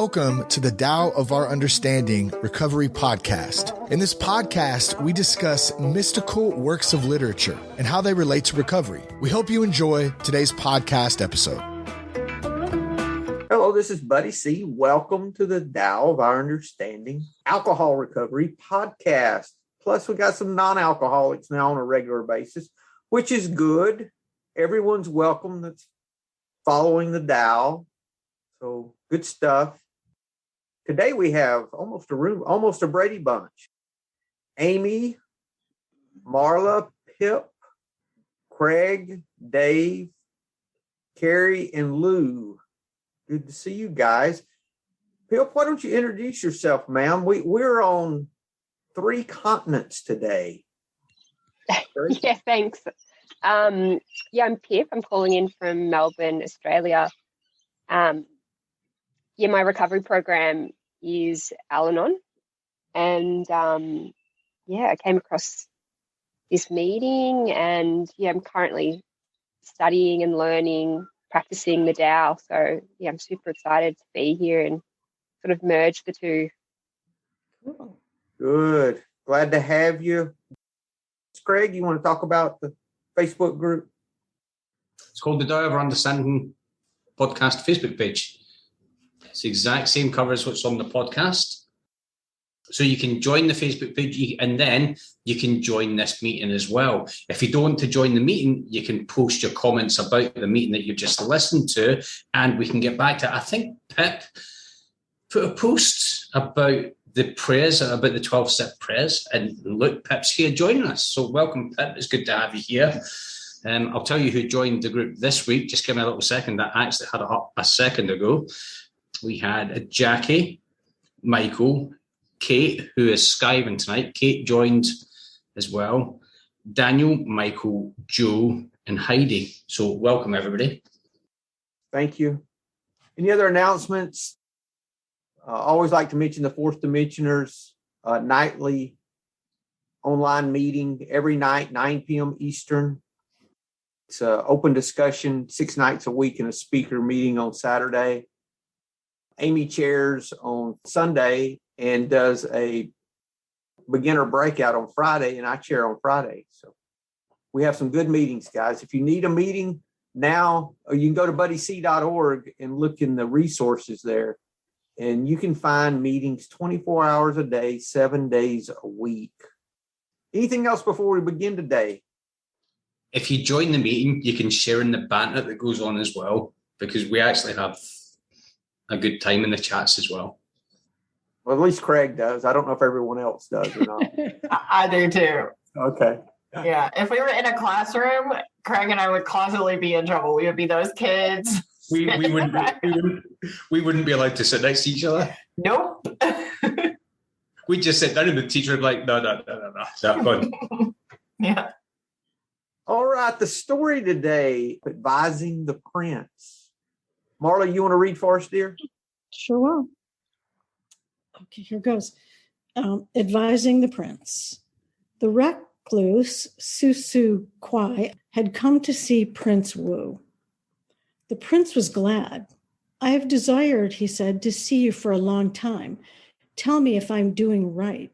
Welcome to the Tao of Our Understanding Recovery Podcast. In this podcast, we discuss mystical works of literature and how they relate to recovery. We hope you enjoy today's podcast episode. Hello, this is Buddy C. Welcome to the Tao of Our Understanding Alcohol Recovery Podcast. Plus, we got some non-alcoholics now on a regular basis, which is good. Everyone's welcome that's following the Tao. So good stuff. Today we have almost a Brady Bunch. Amy, Marla, Pip, Craig, Dave, Carrie, and Lou. Good to see you guys. Pip, why don't you introduce yourself, ma'am? We're on 3 continents today. Yeah, thanks. I'm Pip. I'm calling in from Melbourne, Australia. My recovery program is Alanon. And I came across this meeting and I'm currently studying and learning, practicing the Tao. So I'm super excited to be here and sort of merge the two. Cool. Good. Glad to have you. Craig, you want to talk about the Facebook group? It's called the Tao of Our Understanding Podcast Facebook page. It's the exact same cover as what's on the podcast. So you can join the Facebook page and then you can join this meeting as well. If you don't want to join the meeting, you can post your comments about the meeting that you've just listened to and we can get back to it. I think Pip put a post about the prayers, about the 12-step prayers. And look, Pip's here joining us. So welcome, Pip. It's good to have you here. I'll tell you who joined the group this week. Just give me a little second. I actually had it up a second ago. We had Jackie, Michael, Kate, who is skiving tonight. Kate joined as well. Daniel, Michael, Joe, and Heidi. So welcome, everybody. Thank you. Any other announcements? Always like to mention the Fourth Dimensioners nightly online meeting every night, 9 p.m. Eastern. It's an open discussion 6 nights a week and a speaker meeting on Saturday. Amy chairs on Sunday and does a beginner breakout on Friday, and I chair on Friday. So we have some good meetings, guys. If you need a meeting now, you can go to buddyc.org and look in the resources there, and you can find meetings 24 hours a day, 7 days a week. Anything else before we begin today? If you join the meeting, you can share in the banter that goes on as well, because we actually have a good time in the chats as well. Well, at least Craig does. I don't know if everyone else does or not. I do too. Okay. Yeah. If we were in a classroom, Craig and I would constantly be in trouble. We would be those kids. We wouldn't be allowed to sit next to each other. Nope. We'd just sit down and the teacher would be like, no, that one. Yeah. All right. The story today, Advising the Prince. Marla, you want to read for us, dear? Sure will. Okay, here goes. Advising the Prince. The recluse Su Kwai had come to see Prince Wu. The prince was glad. I have desired, he said, to see you for a long time. Tell me if I'm doing right.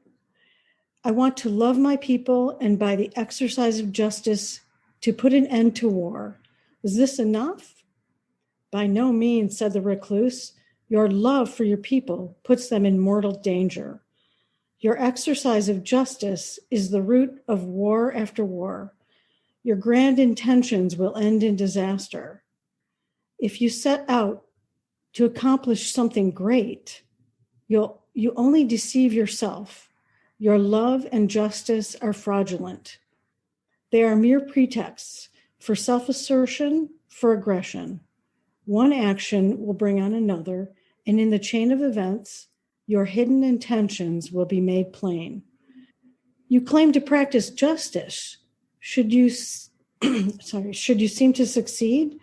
I want to love my people and by the exercise of justice to put an end to war. Is this enough? By no means, said the recluse. Your love for your people puts them in mortal danger. Your exercise of justice is the root of war after war. Your grand intentions will end in disaster. If you set out to accomplish something great, you only deceive yourself. Your love and justice are fraudulent. They are mere pretexts for self-assertion, for aggression. One action will bring on another, and in the chain of events, your hidden intentions will be made plain. You claim to practice justice. Should you seem to succeed?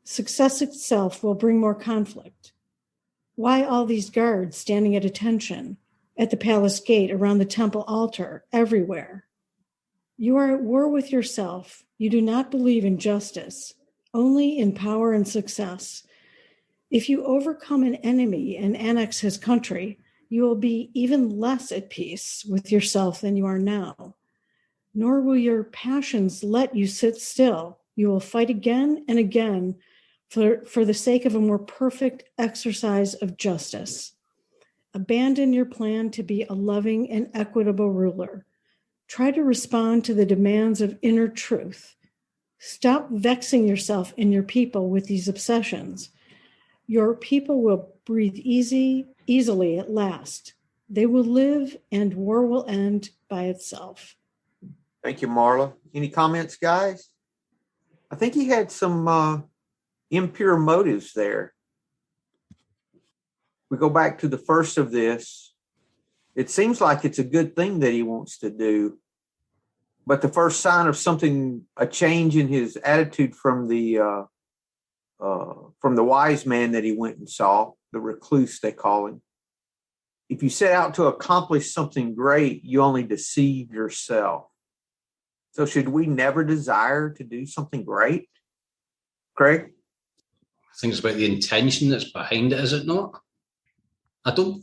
Success itself will bring more conflict. Why all these guards standing at attention, at the palace gate, around the temple altar, everywhere? You are at war with yourself. You do not believe in justice, only in power and success. If you overcome an enemy and annex his country, you will be even less at peace with yourself than you are now. Nor will your passions let you sit still. You will fight again and again for the sake of a more perfect exercise of justice. Abandon your plan to be a loving and equitable ruler. Try to respond to the demands of inner truth. Stop vexing yourself and your people with these obsessions. Your people will breathe easily at last. They will live and war will end by itself. Thank you, Marla. Any comments, guys? I think he had some impure motives there. We go back to the first of this. It seems like it's a good thing that he wants to do. But the first sign of something, a change in his attitude from the wise man that he went and saw, the recluse they call him. If you set out to accomplish something great, you only deceive yourself. So should we never desire to do something great? Craig? I think it's about the intention that's behind it, is it not? I don't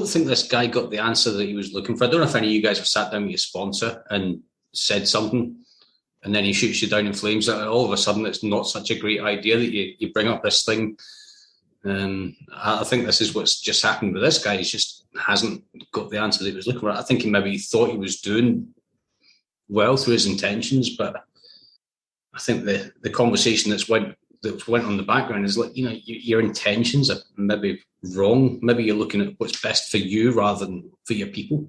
think this guy got the answer that he was looking for. I don't know if any of you guys have sat down with your sponsor and said something, and then he shoots you down in flames. And all of a sudden, it's not such a great idea that you bring up this thing. I think this is what's just happened with this guy. He just hasn't got the answer that he was looking for. I think he maybe thought he was doing well through his intentions, but I think the conversation that went on the background is like, your intentions are maybe wrong. Maybe you're looking at what's best for you rather than for your people.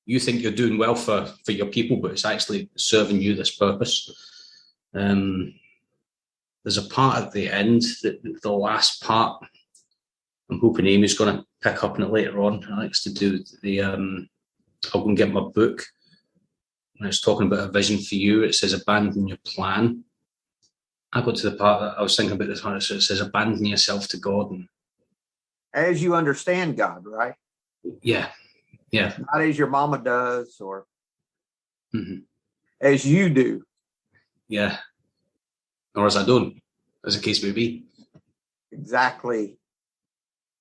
You think you're doing well for your people, but it's actually serving you this purpose. There's a part at the end, the last part, I'm hoping Amy's going to pick up on it later on. It likes to do the, I'll go and get my book. When it's talking about a vision for you, it says abandon your plan. I got to the part that I was thinking about this, so it says abandon yourself to God. And as you understand God, right? Yeah. Not as your mama does or as you do. Yeah. Or as I don't, as the case may be. Exactly.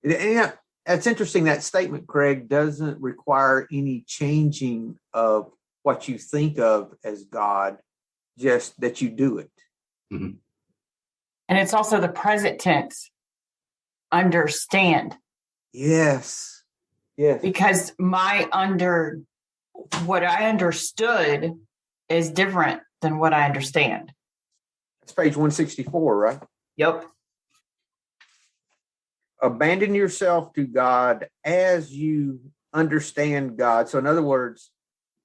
And that's interesting. That statement, Craig, doesn't require any changing of what you think of as God, just that you do it. Mm-hmm. And it's also the present tense. Understand. Yes. Because what I understood is different than what I understand. That's page 164, right? Yep. Abandon yourself to God as you understand God. So in other words,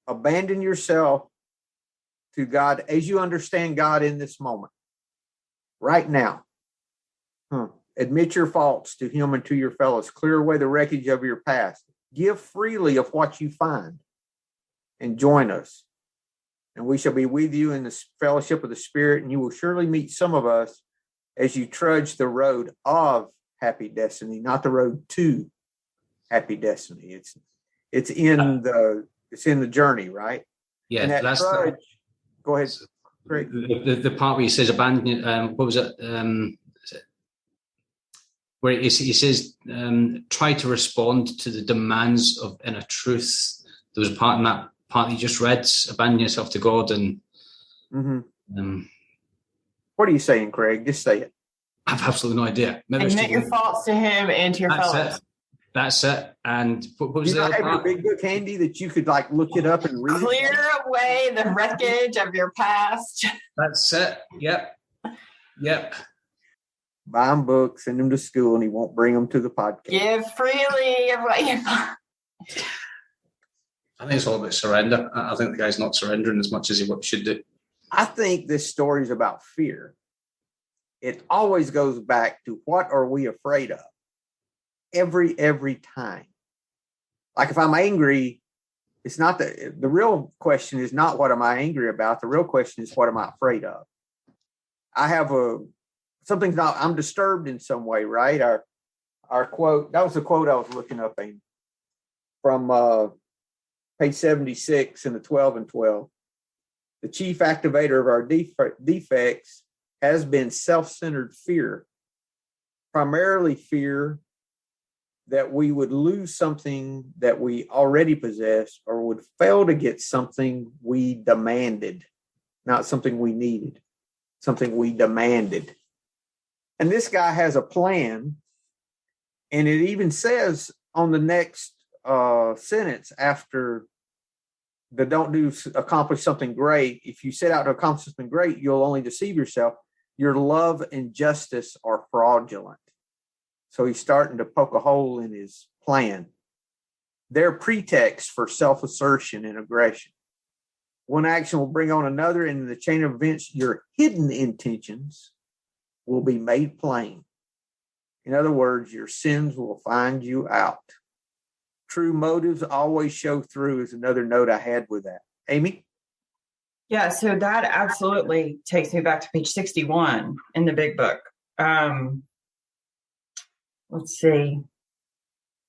abandon yourself to God as you understand God in this moment, right now. Admit your faults to him and to your fellows. Clear away the wreckage of your past. Give freely of what you find and join us. And we shall be with you in the fellowship of the Spirit, and you will surely meet some of us as you trudge the road of happy destiny, not the road to happy destiny. It's in the journey, right? Yeah, and that's trudge, go ahead. Great. The part where he says abandon. What was it? Where he says, try to respond to the demands of inner truth. There was a part in that part you just read, abandon yourself to God. And what are you saying, Craig? Just say it. I have absolutely no idea. Maybe admit your faults to him and to your fellows. That's it. And what was the other part? Have your big book handy that you could look it up and read? Clear away the wreckage of your past. That's it. Yep. Buy him books, send him to school, and he won't bring them to the podcast. Give freely of what you find. I think it's all about surrender. I think the guy's not surrendering as much as he should do. I think this story is about fear. It always goes back to what are we afraid of? Every time. Like if I'm angry, it's not the real question is not what am I angry about? The real question is what am I afraid of? I have I'm disturbed in some way, right? Our quote, that was the quote I was looking up from page 76 in the 12 and 12. The chief activator of our defects has been self-centered fear. primarily fear that we would lose something that we already possess or would fail to get something we demanded, not something we needed, something we demanded. And this guy has a plan, and it even says on the next sentence after the accomplish something great. If you set out to accomplish something great, you'll only deceive yourself. Your love and justice are fraudulent. So he's starting to poke a hole in his plan. They're pretext for self-assertion and aggression. One action will bring on another, and in the chain of events, your hidden intentions will be made plain. In other words, your sins will find you out. True motives always show through is another note I had with that. Amy? Yeah, so that absolutely takes me back to page 61 in the big book. Let's see.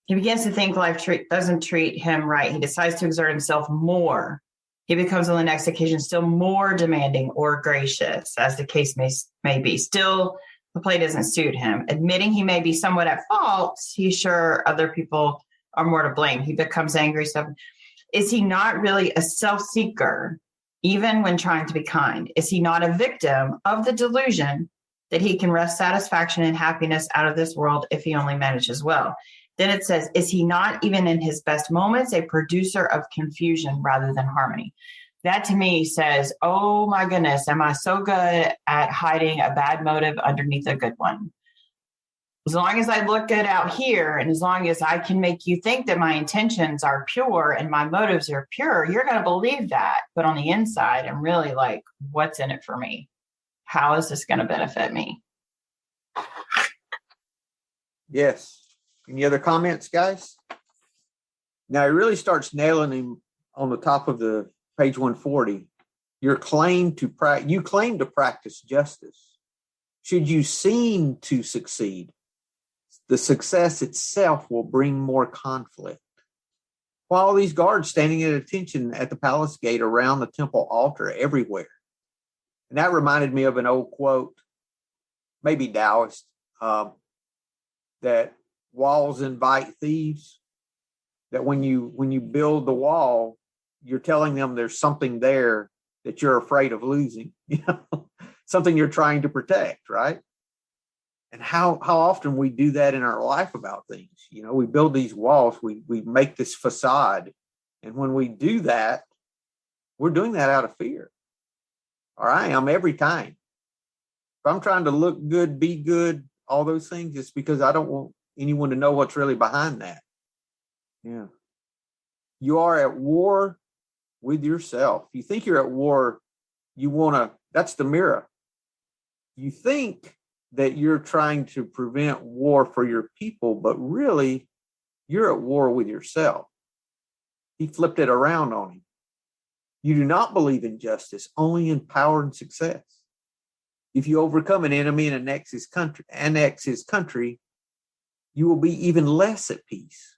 He begins to think life doesn't treat him right. He decides to exert himself more. He becomes on the next occasion still more demanding or gracious, as the case may be. Still, the play doesn't suit him. Admitting he may be somewhat at fault, he's sure other people are more to blame. He becomes angry. So, is he not really a self-seeker, even when trying to be kind? Is he not a victim of the delusion that he can wrest satisfaction and happiness out of this world if he only manages well? Then it says, is he not, even in his best moments, a producer of confusion rather than harmony? That to me says, oh my goodness, am I so good at hiding a bad motive underneath a good one? As long as I look good out here, and as long as I can make you think that my intentions are pure and my motives are pure, you're going to believe that. But on the inside, I'm really like, what's in it for me? How is this going to benefit me? Yes. Any other comments, guys? Now he really starts nailing him on the top of the page 140. You claim to practice justice. Should you seem to succeed, the success itself will bring more conflict. While these guards standing at attention at the palace gate, around the temple altar, everywhere. And that reminded me of an old quote, maybe Taoist, that walls invite thieves. That when you build the wall, you're telling them there's something there that you're afraid of losing, something you're trying to protect, right? And how often we do that in our life about things. We build these walls, we make this facade. And when we do that, we're doing that out of fear. Or I am every time. If I'm trying to look good, be good, all those things, it's because I don't want anyone to know what's really behind that. Yeah. You are at war with yourself. You think you're at war, that's the mirror. You think that you're trying to prevent war for your people, but really you're at war with yourself. He flipped it around on him. You do not believe in justice, only in power and success. If you overcome an enemy and annex his country, you will be even less at peace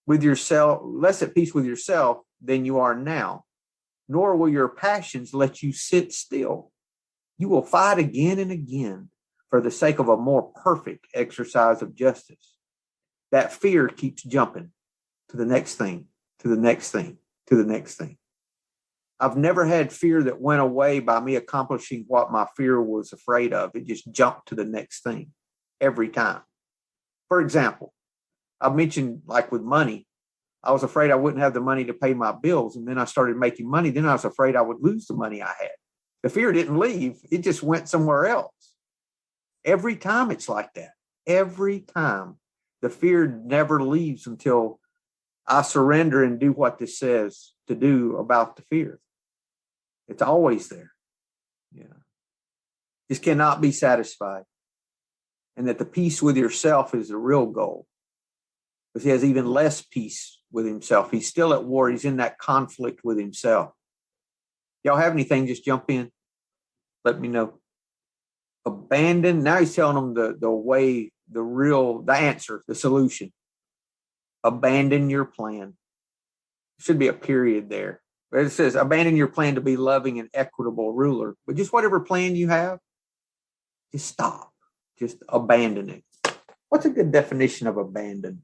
with yourself than you are now. Nor will your passions let you sit still. You will fight again and again for the sake of a more perfect exercise of justice. That fear keeps jumping to the next thing, to the next thing, to the next thing. I've never had fear that went away by me accomplishing what my fear was afraid of. It just jumped to the next thing every time. For example, I mentioned like with money, I was afraid I wouldn't have the money to pay my bills. And then I started making money. Then I was afraid I would lose the money I had. The fear didn't leave. It just went somewhere else. Every time it's like that. Every time. The fear never leaves until I surrender and do what this says to do about the fear. It's always there. Yeah. Just cannot be satisfied. And that the peace with yourself is the real goal. Because he has even less peace with himself. He's still at war. He's in that conflict with himself. Y'all have anything, just jump in. Let me know. Abandon. Now he's telling them the way, the answer, the solution. Abandon your plan. Should be a period there. But it says, abandon your plan to be loving and equitable ruler. But just whatever plan you have, just stop. Just abandon it. What's a good definition of abandon?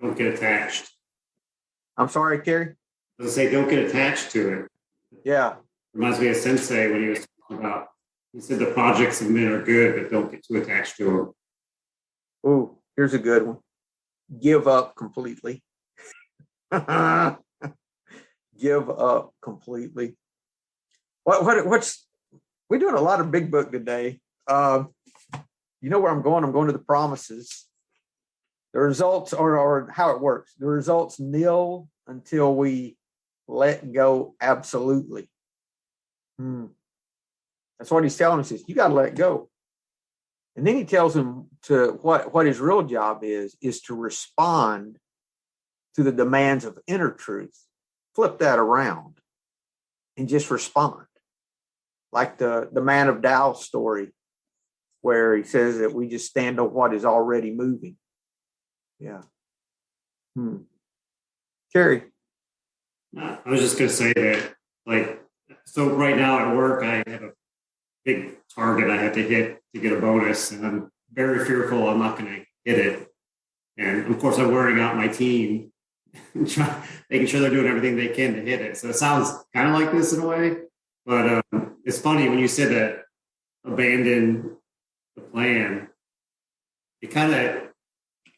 Don't get attached. I'm sorry, Kerry? I was say, don't get attached to it. Yeah. Reminds me of Sensei when he was talking about, he said the projects of men are good, but don't get too attached to them. Ooh, here's a good one. Give up completely. Give up completely. What's we're doing a lot of big book today. You know where I'm going? I'm going to the promises. The results or how it works. The results nil until we let go absolutely. That's what he's telling us is you got to let go. And then he tells him to what his real job is to respond to the demands of inner truth. Flip that around and just respond. Like the man of Tao story, where he says that we just stand on what is already moving. Yeah. Kerry. I was just going to say that, so right now at work, I have a big target I have to hit to get a bonus, and I'm very fearful I'm not going to hit it. And of course, I'm wearing out my team, making sure they're doing everything they can to hit it. So it sounds kind of like this in a way, but it's funny when you said that abandon the plan, it kind of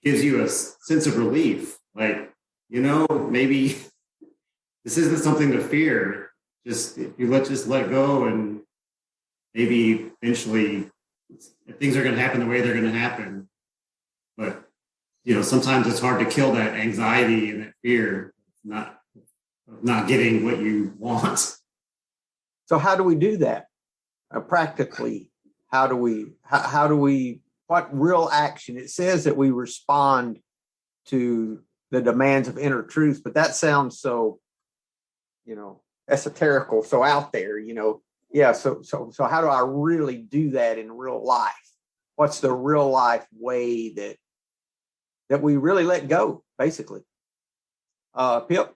gives you a sense of relief. Like, maybe this isn't something to fear. Just if you just let go, and maybe eventually things are going to happen the way they're going to happen. But sometimes it's hard to kill that anxiety and that fear of not getting what you want. So how do we do that? Practically, how do we, what real action? It says that we respond to the demands of inner truth, but that sounds so, esoterical, so out there, Yeah. So how do I really do that in real life? What's the real life way that we really let go, basically? Pip?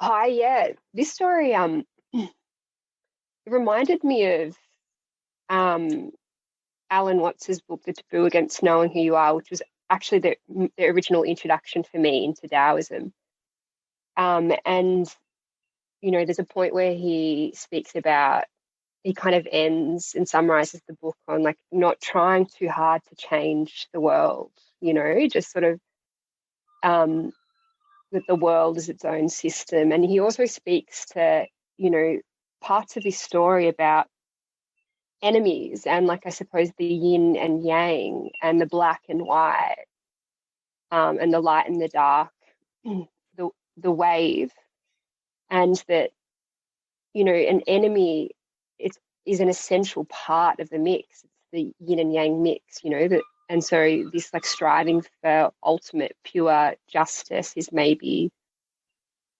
Yeah. This story, it reminded me of Alan Watts's book, The Taboo Against Knowing Who You Are, which was actually the original introduction for me into Taoism. And, there's a point where he speaks about, he kind of ends and summarizes the book on not trying too hard to change the world, just sort of that the world is its own system. And he also speaks to, parts of this story about enemies and I suppose the yin and yang and the black and white and the light and the dark, the wave, and that, an enemy is an essential part of the mix. It's the yin and yang mix, and so this striving for ultimate pure justice is maybe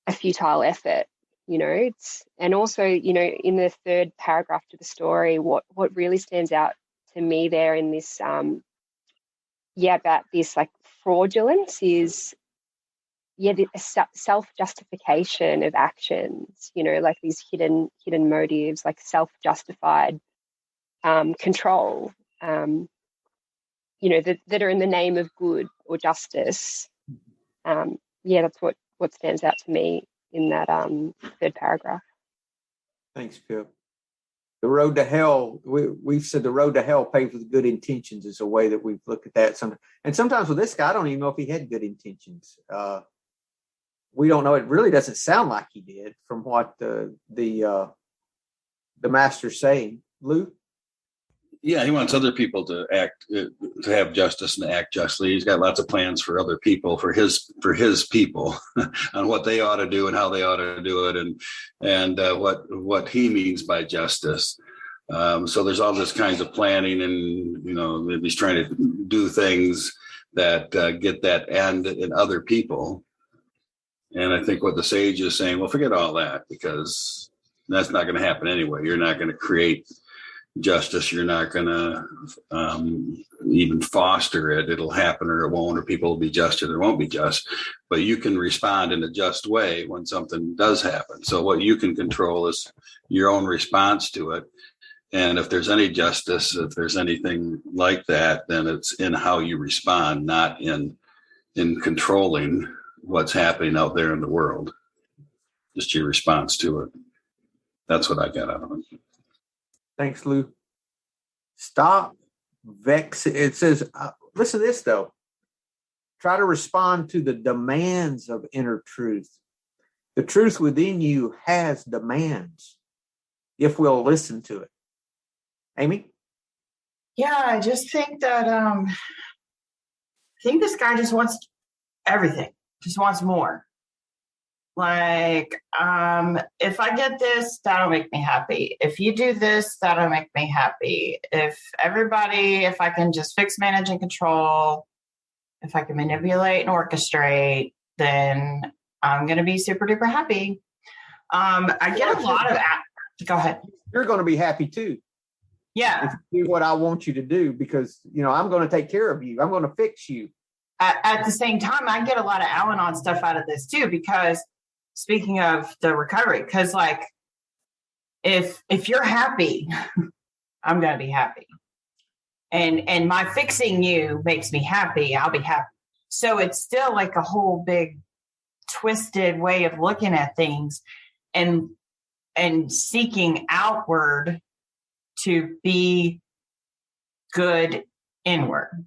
a futile effort, and also, in the third paragraph to the story, what really stands out to me there in this, about this fraudulence is, the self-justification of actions, these hidden motives, self-justified control, that are in the name of good or justice. That's what stands out to me in that third paragraph. Thanks, Pip. The road to hell, we've said the road to hell paved with good intentions is a way that we've looked at that. And sometimes with this guy, I don't even know if he had good intentions. We don't know. It really doesn't sound like he did from what the master's saying. Lou? Yeah, he wants other people to act, to have justice and act justly. He's got lots of plans for other people, for his people, on what they ought to do and how they ought to do it, and what he means by justice. So there's all this kinds of planning, and maybe he's trying to do things that get that end in other people. And I think what the sage is saying, well, forget all that, because that's not going to happen anyway. You're not going to create justice. You're not going to even foster it. It'll happen or it won't, or people will be just or they won't be just. But you can respond in a just way when something does happen. So what you can control is your own response to it. And if there's any justice, if there's anything like that, then it's in how you respond, not in controlling what's happening out there in the world. Just your response to it. That's what I got out of it. Thanks, Lou. Stop vexing. It says, listen to this, though. Try to respond to the demands of inner truth. The truth within you has demands if we'll listen to it. Amy? Yeah, I just think that I think this guy just wants everything, just wants more. Like, if I get this, that'll make me happy. If you do this, that'll make me happy. If I can just fix, manage, and control, if I can manipulate and orchestrate, then I'm going to be super duper happy. I get a lot of go ahead. You're going to be happy too. Yeah. If you do what I want you to do, because, I'm going to take care of you. I'm going to fix you. At the same time, I get a lot of Alanon stuff out of this too, because speaking of the recovery, because like, if you're happy, I'm going to be happy. And my fixing you makes me happy. I'll be happy. So it's still like a whole big twisted way of looking at things and seeking outward to be good inward,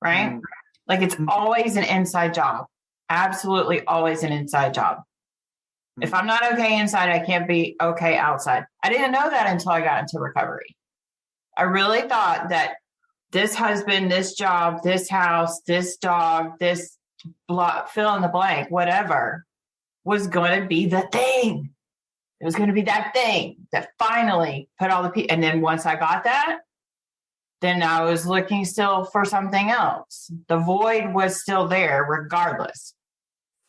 right? Mm-hmm. Like it's always an inside job. Absolutely always an inside job. Mm-hmm. If I'm not okay inside, I can't be okay outside. I didn't know that until I got into recovery. I really thought that this husband, this job, this house, this dog, this fill in the blank, whatever, was going to be the thing. It was going to be that thing that finally put all the people. And then once I got that, then I was looking still for something else. The void was still there regardless,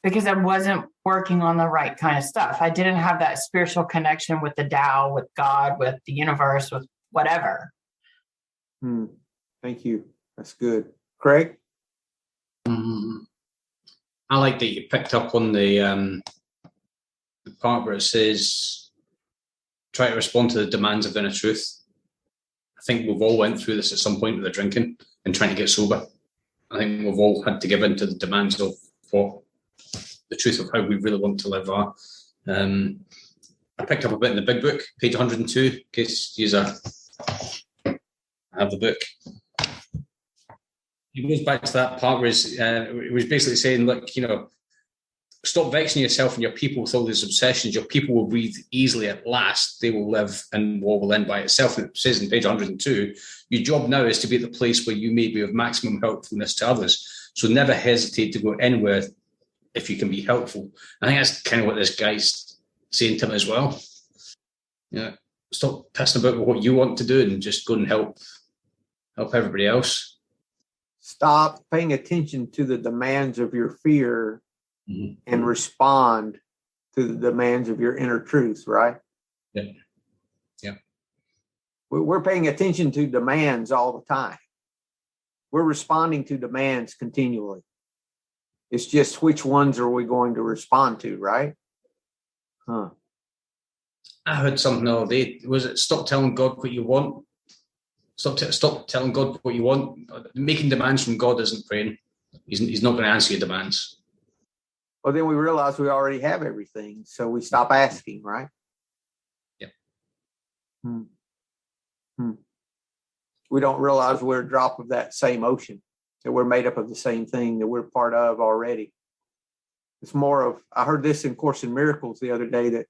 because I wasn't working on the right kind of stuff. I didn't have that spiritual connection with the Tao, with God, with the universe, with whatever. Thank you. That's good. Craig? I like that you picked up on the part where it says, try to respond to the demands of inner truth. I think we've all went through this at some point with the drinking and trying to get sober. I think we've all had to give in to the demands of what the truth of how we really want to live are. I picked up a bit in the big book, page 102, in case you have the book. It goes back to that part where it was basically saying, look, stop vexing yourself and your people with all these obsessions. Your people will breathe easily at last. They will live and war will end by itself. And it says in page 102, your job now is to be at the place where you may be of maximum helpfulness to others. So never hesitate to go anywhere if you can be helpful. I think that's kind of what this guy's saying to him as well. Yeah, stop pissing about with what you want to do and just go and help everybody else. Stop paying attention to the demands of your fear and respond to the demands of your inner truth, right? Yeah. We're paying attention to demands all the time. We're responding to demands continually. It's just which ones are we going to respond to, right? I heard something the other day. Was it stop telling God what you want? Stop telling God what you want. Making demands from God isn't praying. He's not going to answer your demands. Well, then we realize we already have everything, so we stop asking, right? Yeah. We don't realize we're a drop of that same ocean, that we're made up of the same thing that we're part of already. It's more of, I heard this in Course in Miracles the other day, that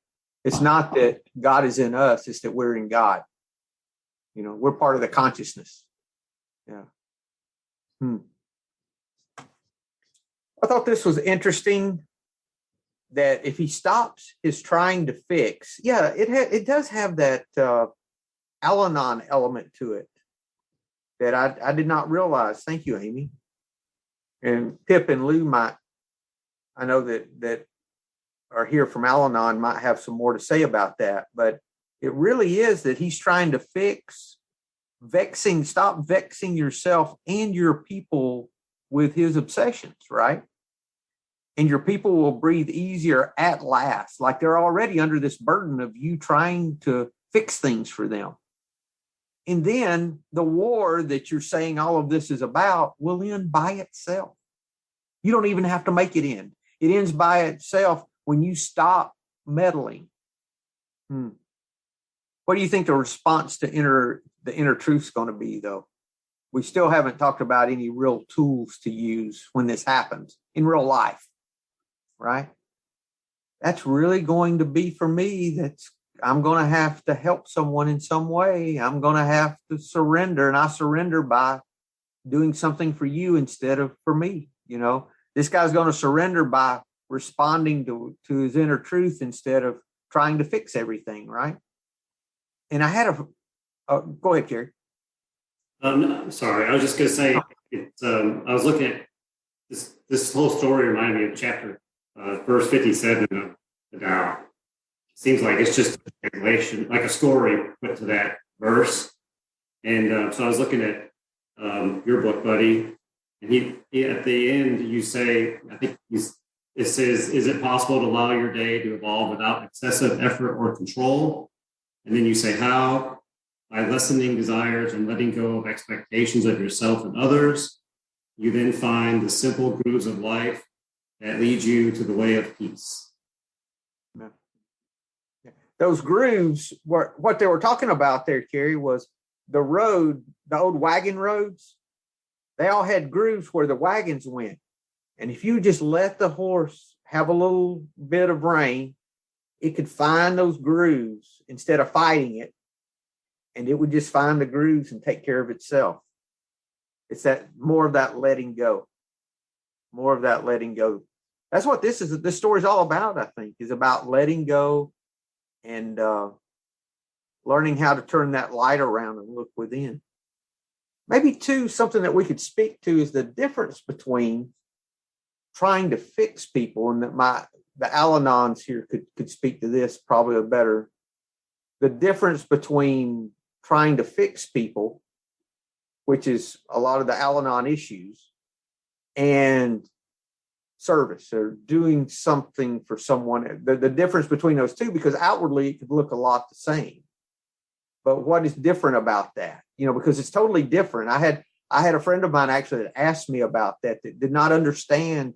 it's not that God is in us, it's that we're in God. We're part of the consciousness. Yeah. I thought this was interesting, that if he stops his trying to fix, it does have that Alanon element to it that I did not realize. Thank you, Amy. And Pip and Lou I know that are here from Alanon might have some more to say about that, but it really is that he's trying to fix stop vexing yourself and your people with his obsessions, right? And your people will breathe easier at last. Like they're already under this burden of you trying to fix things for them. And then the war that you're saying all of this is about will end by itself. You don't even have to make it end. It ends by itself when you stop meddling. What do you think the response to the inner truth is going to be, though? We still haven't talked about any real tools to use when this happens in real life, right? That's really going to be for me. I'm going to have to help someone in some way. I'm going to have to surrender, and I surrender by doing something for you instead of for me. This guy's going to surrender by responding to his inner truth instead of trying to fix everything, right? And I had go ahead, Kerry. Sorry, I was just going to say, I was looking at this whole story reminded me of chapter verse 57 of the Tao. Seems like it's just a translation, like a story put to that verse. And so I was looking at your book, buddy, and he at the end you say, I think it says, "Is it possible to allow your day to evolve without excessive effort or control?" And then you say, "How? By lessening desires and letting go of expectations of yourself and others, you then find the simple grooves of life that lead you to the way of peace." Those grooves, what they were talking about there, Kerry, was the road, the old wagon roads. They all had grooves where the wagons went. And if you just let the horse have a little bit of rein, it could find those grooves instead of fighting it. And it would just find the grooves and take care of itself. It's more of that letting go. More of that letting go. That's what this story is all about, I think, is about letting go and learning how to turn that light around and look within. Maybe, too, something that we could speak to is the difference between trying to fix people, and that the Alanons here could speak to this probably better. The difference between trying to fix people, which is a lot of the Alanon issues, and service or doing something for someone. The difference between those two, because outwardly it could look a lot the same. But what is different about that? Because it's totally different. I had a friend of mine actually that asked me about that did not understand,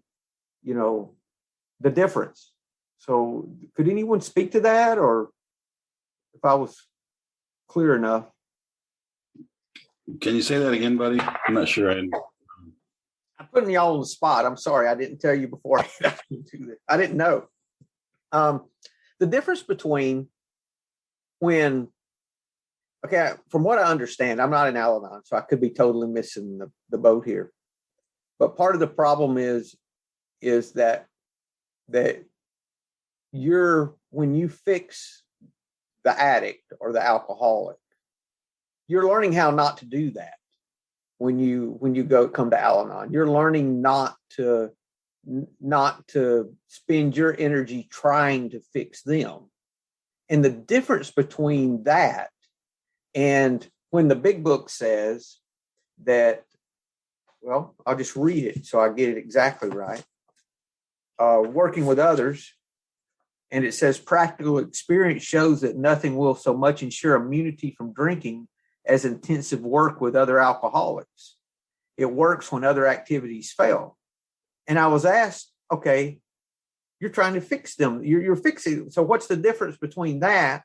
the difference. So could anyone speak to that, or if I was clear enough? Can you say that again, buddy? I'm not sure. I'm putting y'all on the spot. I'm sorry. I didn't tell you before I got into this. I didn't know. The difference between from what I understand, I'm not an Alanon, so I could be totally missing the boat here. But part of the problem is that when you fix the addict or the alcoholic, you're learning how not to do that. When you come to Alanon, you're learning not to spend your energy trying to fix them. And the difference between that and when the big book says that, well, I'll just read it so I get it exactly right. Working with others, and it says practical experience shows that nothing will so much ensure immunity from drinking as intensive work with other alcoholics. It works when other activities fail. And I was asked, okay, you're trying to fix them. You're fixing. So what's the difference between that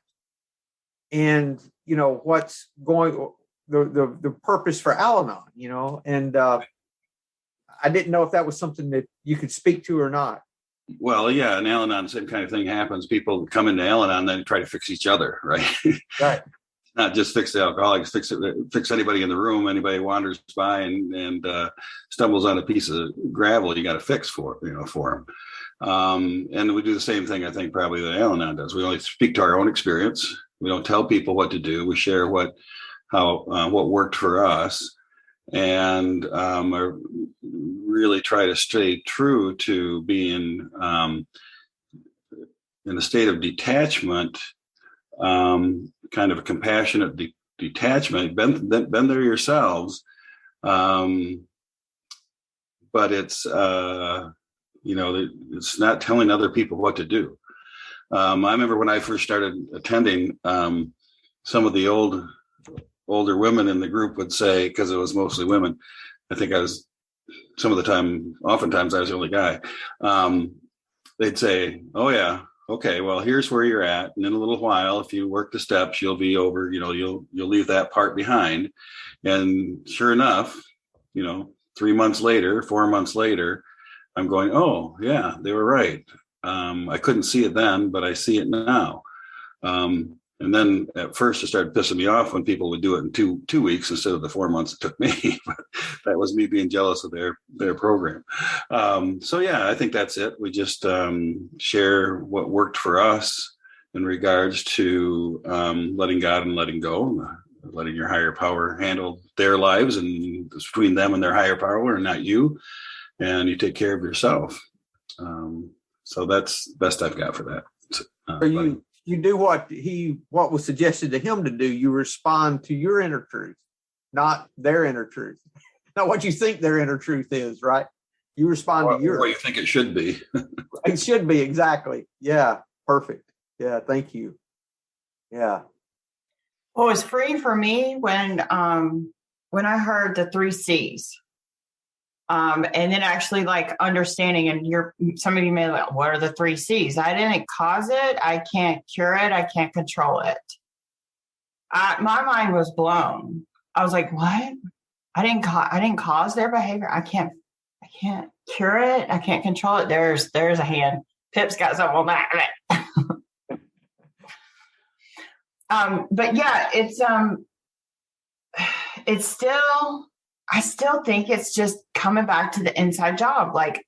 and, what's going, the purpose for Alanon, and I didn't know if that was something that you could speak to or not. Well, yeah, in Alanon, the same kind of thing happens. People come into Alanon, then try to fix each other, right? Right. Not just fix the alcoholics, fix anybody in the room. Anybody wanders by and stumbles on a piece of gravel, you got to fix for them. And we do the same thing, I think, probably that Alanon does. We only speak to our own experience. We don't tell people what to do. We share what worked for us, and really try to stay true to being in a state of detachment. Kind of a compassionate detachment. Been there yourselves, but it's it's not telling other people what to do. I remember when I first started attending, some of the older women in the group would say, because it was mostly women, I think oftentimes I was the only guy. They'd say, "Oh yeah, okay, well, here's where you're at. And in a little while, if you work the steps, you'll be over, you'll leave that part behind." And sure enough, 3 months later, 4 months later, I'm going, "Oh yeah, they were right." I couldn't see it then, but I see it now. And then at first it started pissing me off when people would do it in two weeks instead of the 4 months it took me. But that was me being jealous of their program. So yeah, I think that's it. We just share what worked for us in regards to letting God and letting go, letting your higher power handle their lives, and it's between them and their higher power and not you. And you take care of yourself. So that's the best I've got for that. You do what was suggested to him to do. You respond to your inner truth, not their inner truth, not what you think their inner truth is, right? You respond to yours. What you think it should be. It should be, exactly. Yeah, perfect. Yeah, thank you. Yeah. Well, it was free for me when I heard the 3 C's. And then actually like understanding, and some of you may like, what are the 3 C's? I didn't cause it. I can't cure it. I can't control it. My mind was blown. I was like, what? I didn't cause their behavior. I can't cure it. I can't control it. There's a hand. Pip's got something on that. But yeah, it's still, I still think it's just coming back to the inside job. Like,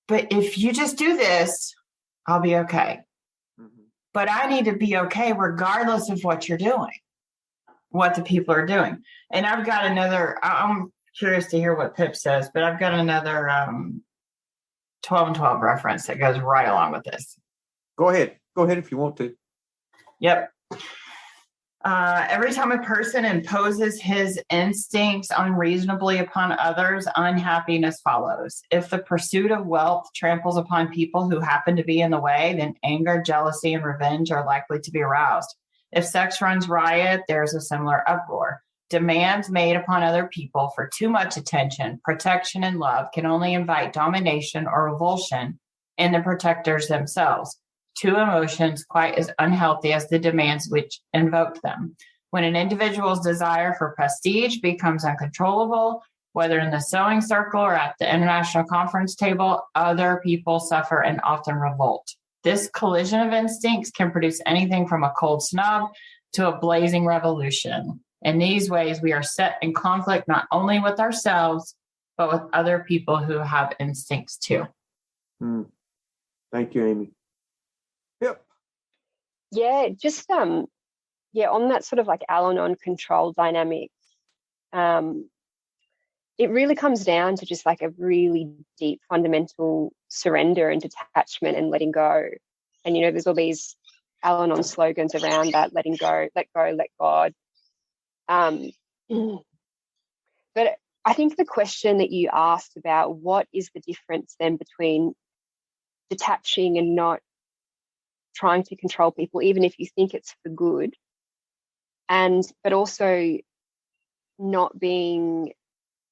but if you just do this, I'll be okay. Mm-hmm. But I need to be okay regardless of what you're doing, what the people are doing. And I've got I'm curious to hear what Pip says, but I've got another 12 and 12 reference that goes right along with this. Go ahead if you want to. Yep. Every time a person imposes his instincts unreasonably upon others, unhappiness follows. If the pursuit of wealth tramples upon people who happen to be in the way, then anger, jealousy, and revenge are likely to be aroused. If sex runs riot, there's a similar uproar. Demands made upon other people for too much attention, protection, and love can only invite domination or revulsion in the protectors themselves. 2 emotions quite as unhealthy as the demands which invoked them. When an individual's desire for prestige becomes uncontrollable, whether in the sewing circle or at the international conference table, other people suffer and often revolt. This collision of instincts can produce anything from a cold snub to a blazing revolution. In these ways, we are set in conflict not only with ourselves, but with other people who have instincts too. Thank you, Amy. Yep. Yeah, just on that sort of like Alanon control dynamic, it really comes down to just like a really deep fundamental surrender and detachment and letting go. And there's all these Alanon slogans around that: letting go, let God. But I think the question that you asked about what is the difference then between detaching and not trying to control people, even if you think it's for good, but also not being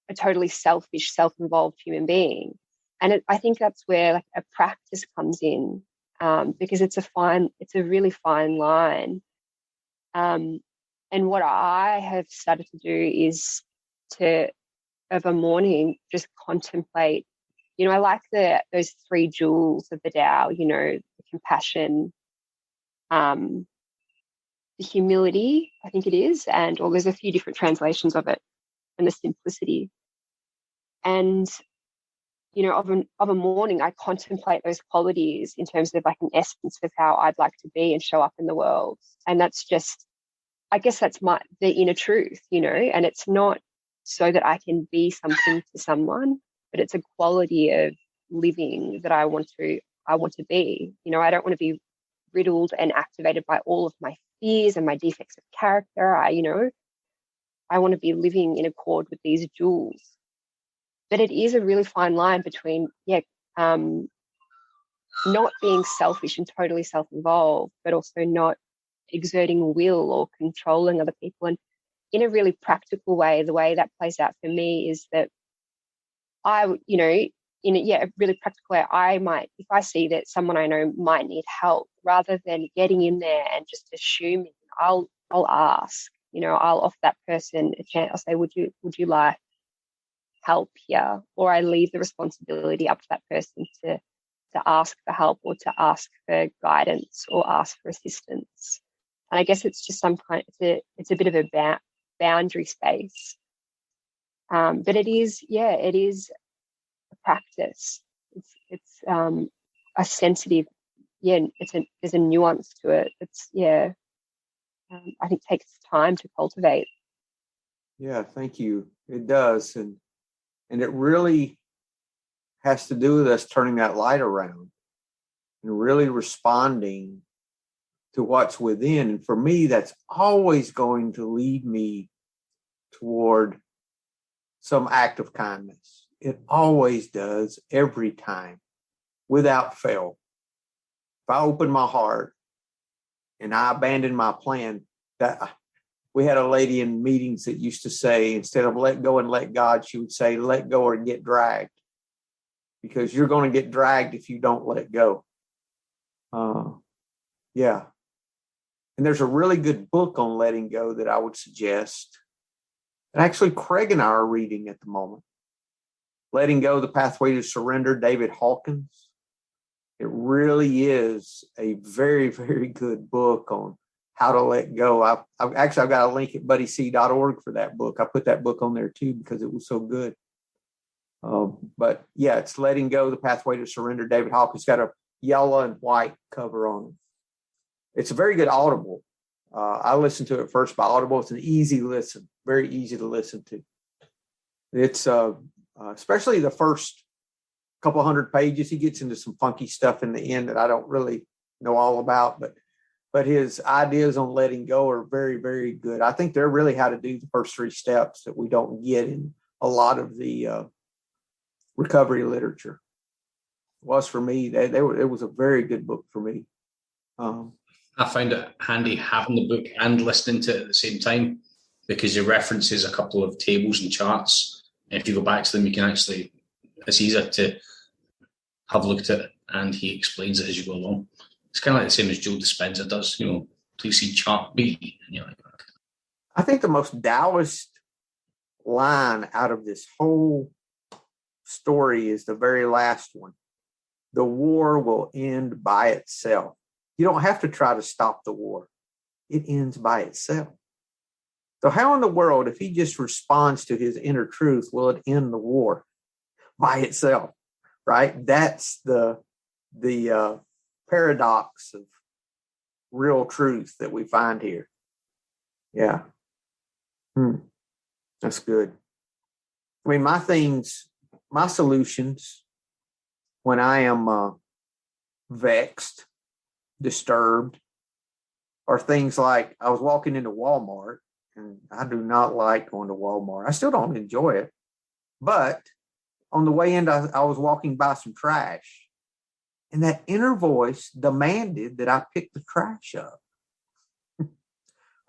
a totally selfish, self-involved human being. And I think that's where like a practice comes in, because it's a really fine line. And what I have started to do is of a morning, just contemplate. I like those 3 jewels of the Tao, the compassion, the humility, I think it is, or there's a few different translations of it, and the simplicity. And, of a morning, I contemplate those qualities in terms of like an essence of how I'd like to be and show up in the world. And that's just, I guess that's the inner truth, and it's not so that I can be something to someone, but it's a quality of living that I want to be. I don't want to be riddled and activated by all of my fears and my defects of character. I want to be living in accord with these jewels. But it is a really fine line between, not being selfish and totally self-involved, but also not exerting will or controlling other people. And in a really practical way, the way that plays out for me is that in a really practical way, I might, if I see that someone I know might need help, rather than getting in there and just assuming, I'll ask, I'll offer that person a chance. I'll say, would you like help here? Or I leave the responsibility up to that person to ask for help, or to ask for guidance, or ask for assistance. And I guess it's just it's a bit of a boundary space. But it is a practice. It's a sensitive, there's a nuance to it. I think takes time to cultivate. Yeah, thank you. It does. And it really has to do with us turning that light around and really responding to what's within. And for me, that's always going to lead me toward some act of kindness. It always does, every time, without fail. If I open my heart and I abandon my plan, we had a lady in meetings that used to say, instead of let go and let God, she would say, let go or get dragged. Because you're going to get dragged if you don't let go. Yeah. And there's a really good book on letting go that I would suggest. And actually, Craig and I are reading at the moment. Letting Go, The Pathway to Surrender, David Hawkins. It really is a very, very good book on how to let go. I've got a link at buddyc.org for that book. I put that book on there too because it was so good. But yeah, it's Letting Go, The Pathway to Surrender, David Hawkins. It's got a yellow and white cover on it. It's a very good Audible. I listened to it first by Audible. It's an easy listen, very easy to listen to. It's especially the first couple hundred pages. He gets into some funky stuff in the end that I don't really know all about, but his ideas on letting go are very, very good. I think they're really how to do the first 3 steps that we don't get in a lot of the recovery literature. It was for me. It was a very good book for me. I found it handy having the book and listening to it at the same time, because it references a couple of tables and charts. And if you go back to them, you can actually, it's easier to have a look at it, and he explains it as you go along. It's kind of like the same as Joe Dispenza does, please see chart B. And you're like, okay. I think the most Taoist line out of this whole story is the very last one. The war will end by itself. You don't have to try to stop the war. It ends by itself. So how in the world, if he just responds to his inner truth, will it end the war by itself? Right? That's the paradox of real truth that we find here. Yeah. That's good. I mean, my solutions when I am vexed, disturbed, are things like, I was walking into Walmart, and I do not like going to Walmart. I still don't enjoy it. But on the way in, I was walking by some trash, and that inner voice demanded that I pick the trash up.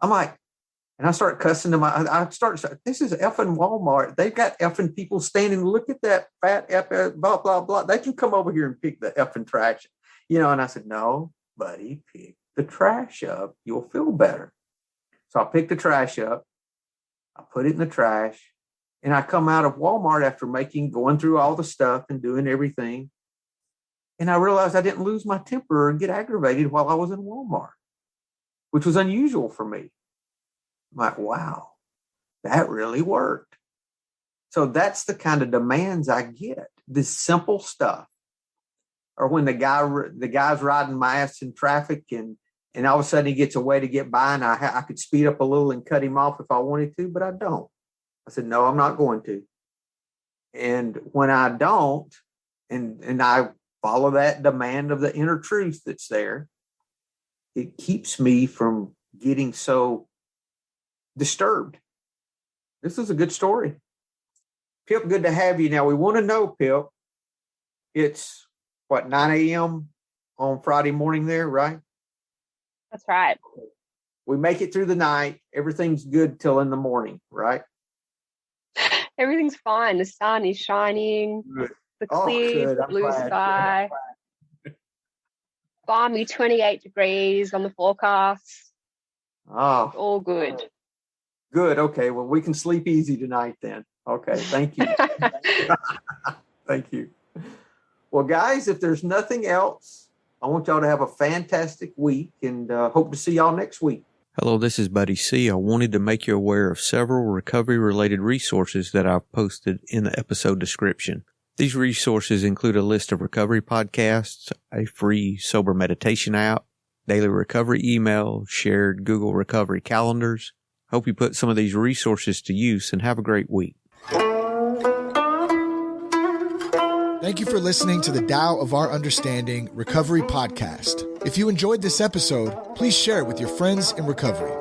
I'm like, and I start cussing them. This is effing Walmart. They've got effing people standing. Look at that fat effing blah, blah, blah. They can come over here and pick the effing trash. And I said, no, buddy, pick the trash up. You'll feel better. So I picked the trash up. I put it in the trash. And I come out of Walmart after going through all the stuff and doing everything. And I realized I didn't lose my temper and get aggravated while I was in Walmart, which was unusual for me. I'm like, wow, that really worked. So that's the kind of demands I get, this simple stuff. Or when the guy's riding my ass in traffic and all of a sudden he gets a way to get by, and I could speed up a little and cut him off if I wanted to, but I don't. I said, no, I'm not going to. And when I don't, and I follow that demand of the inner truth that's there, it keeps me from getting so disturbed. This is a good story. Pip, good to have you. Now, we want to know, Pip, it's 9 a.m. on Friday morning there, right? That's right. we make it through the night. Everything's good till in the morning, right? Everything's fine. The sun is shining. Good. The Oh, clear good. I'm blue glad. sky. Balmy 28 degrees on the forecast. Oh, All good. good. Okay. Well, we can sleep easy tonight then. Okay. Thank you. Thank you. Well, guys, if there's nothing else, I want y'all to have a fantastic week and hope to see y'all next week. Hello, this is Buddy C. I wanted to make you aware of several recovery-related resources that I've posted in the episode description. These resources include a list of recovery podcasts, a free sober meditation app, daily recovery email, shared Google recovery calendars. Hope you put some of these resources to use and have a great week. Thank you for listening to the Tao of Our Understanding Recovery Podcast. If you enjoyed this episode, please share it with your friends in recovery.